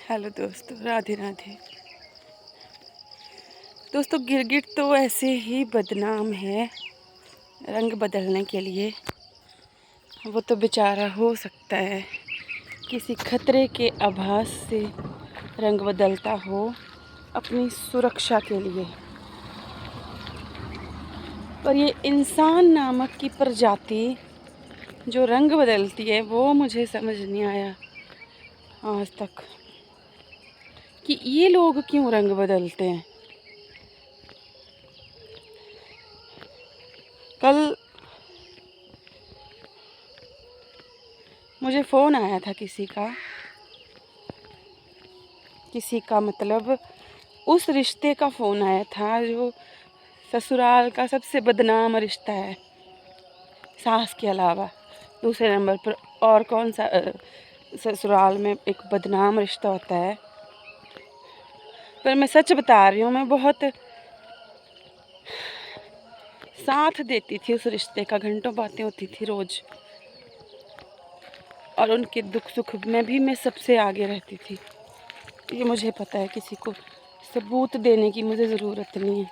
Hello दोस्तों, राधे राधे। दोस्तों, गिरगिट तो ऐसे ही बदनाम है रंग बदलने के लिए। वो तो बेचारा हो सकता है किसी खतरे के आभास से रंग बदलता हो अपनी सुरक्षा के लिए, पर ये इंसान नामक की प्रजाति जो रंग बदलती है वो मुझे समझ नहीं आया आज तक कि ये लोग क्यों रंग बदलते हैं। कल मुझे फ़ोन आया था किसी का मतलब उस रिश्ते का फ़ोन आया था जो ससुराल का सबसे बदनाम रिश्ता है, सास के अलावा दूसरे नंबर पर और कौन सा ससुराल में एक बदनाम रिश्ता होता है। पर मैं सच बता रही हूँ, मैं बहुत साथ देती थी उस रिश्ते का, घंटों बातें होती थी रोज़, और उनके दुख सुख में भी मैं सबसे आगे रहती थी। ये मुझे पता है, किसी को सबूत देने की मुझे ज़रूरत नहीं है,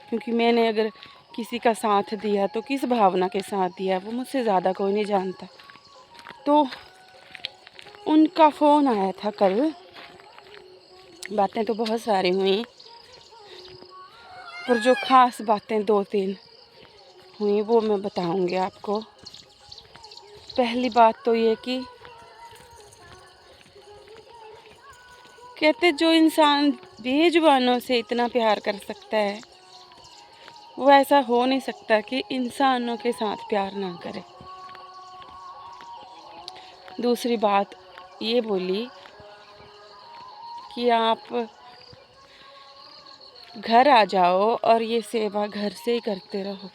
क्योंकि मैंने अगर किसी का साथ दिया तो किस भावना के साथ दिया वो मुझसे ज़्यादा कोई नहीं जानता। तो उनका फ़ोन आया था कल। बातें तो बहुत सारी हुई, पर जो ख़ास बातें 2-3 हुई वो मैं बताऊंगी आपको। पहली बात तो ये कि कहते जो इंसान बेजुबानों से इतना प्यार कर सकता है वो ऐसा हो नहीं सकता कि इंसानों के साथ प्यार ना करे। दूसरी बात ये बोली कि आप घर आ जाओ और ये सेवा घर से ही करते रहो।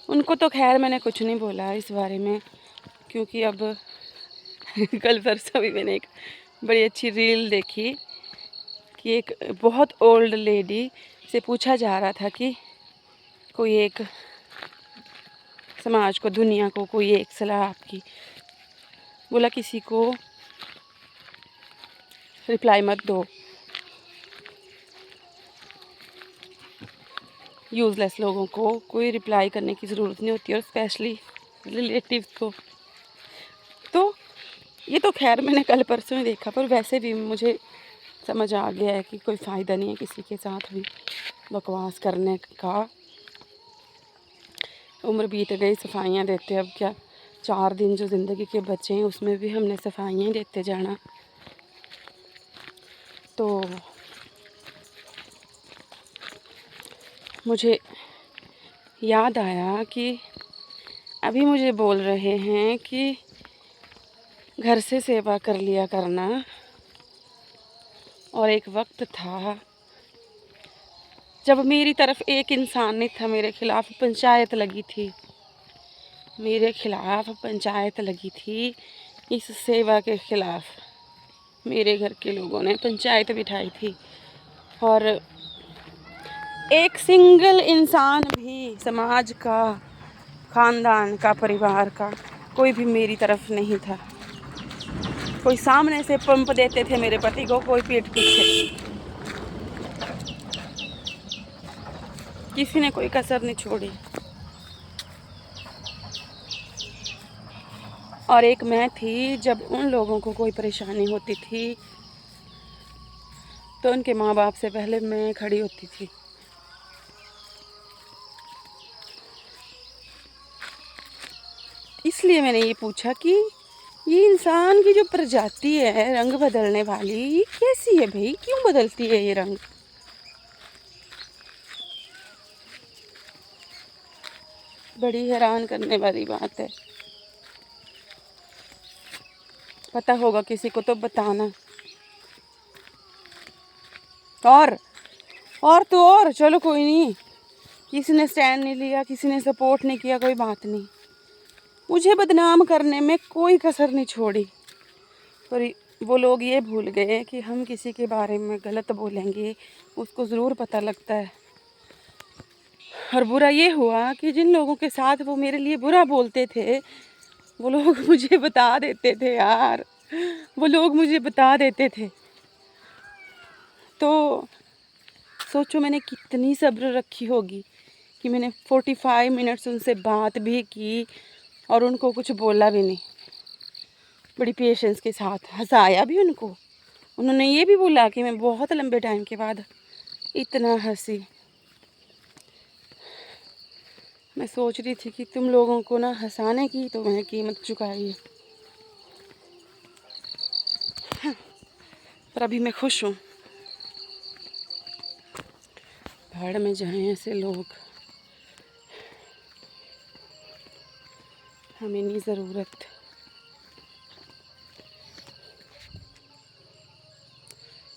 उनको तो खैर मैंने कुछ नहीं बोला इस बारे में, क्योंकि अब कल परसों भी मैंने एक बड़ी अच्छी रील देखी कि एक बहुत ओल्ड लेडी से पूछा जा रहा था कि कोई एक समाज को, दुनिया को कोई एक सलाह आपकी। बोला किसी को रिप्लाई मत दो, यूज़लेस लोगों को कोई रिप्लाई करने की ज़रूरत नहीं होती, और स्पेशली रिलेटिव्स को। तो ये तो खैर मैंने कल परसों ही देखा, पर वैसे भी मुझे समझ आ गया है कि कोई फ़ायदा नहीं है किसी के साथ भी बकवास करने का। उम्र बीत गई, सफाइयाँ देते अब क्या, 4 दिन जो ज़िंदगी के बचे हैं उसमें भी हमने सफाइयाँ देते जाना। तो मुझे याद आया कि अभी मुझे बोल रहे हैं कि घर से सेवा कर लिया करना, और एक वक्त था जब मेरी तरफ एक इंसान नहीं था, मेरे खिलाफ पंचायत लगी थी। मेरे खिलाफ पंचायत लगी थी, इस सेवा के खिलाफ मेरे घर के लोगों ने पंचायत बिठाई थी, और एक सिंगल इंसान भी समाज का, ख़ानदान का, परिवार का कोई भी मेरी तरफ नहीं था। कोई सामने से पंप देते थे मेरे पति को, कोई पीठ पीछे, किसी ने कोई कसर नहीं छोड़ी। और एक मैं थी, जब उन लोगों को कोई परेशानी होती थी तो उनके माँ बाप से पहले मैं खड़ी होती थी। इसलिए मैंने ये पूछा कि ये इंसान की जो प्रजाति है रंग बदलने वाली, ये कैसी है भाई, क्यों बदलती है ये रंग। बड़ी हैरान करने वाली बात है। पता होगा किसी को तो बताना। और चलो कोई नहीं, किसी ने स्टैंड नहीं लिया, किसी ने सपोर्ट नहीं किया, कोई बात नहीं। मुझे बदनाम करने में कोई कसर नहीं छोड़ी, पर वो लोग ये भूल गए कि हम किसी के बारे में गलत बोलेंगे उसको ज़रूर पता लगता है। और बुरा ये हुआ कि जिन लोगों के साथ वो मेरे लिए बुरा बोलते थे वो लोग मुझे बता देते थे यार, वो लोग मुझे बता देते थे। तो सोचो मैंने कितनी सब्र रखी होगी कि मैंने 45 मिनट्स उनसे बात भी की और उनको कुछ बोला भी नहीं, बड़ी पेशेंस के साथ हंसाया भी उनको। उन्होंने ये भी बोला कि मैं बहुत लंबे टाइम के बाद इतना हंसी। मैं सोच रही थी कि तुम लोगों को ना हंसाने की तो मैंने कीमत चुकाई है, पर अभी मैं खुश हूँ। भाड़ में जाएं ऐसे लोग, हमें नहीं ज़रूरत।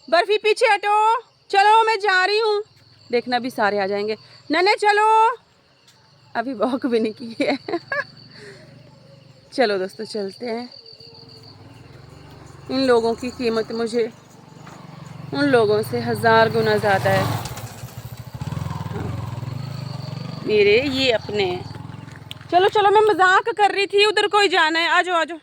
बर्फी पीछे हटो, चलो मैं जा रही हूँ। देखना भी सारे आ जाएंगे। नन्हे चलो, अभी वॉक भी नहीं की है। चलो दोस्तों चलते हैं। इन लोगों की कीमत मुझे उन लोगों से 1000 गुना ज़्यादा है। हाँ, मेरे ये अपने हैं। चलो चलो, मैं मजाक कर रही थी, उधर कोई जाना है, आ जाओ आ जाओ।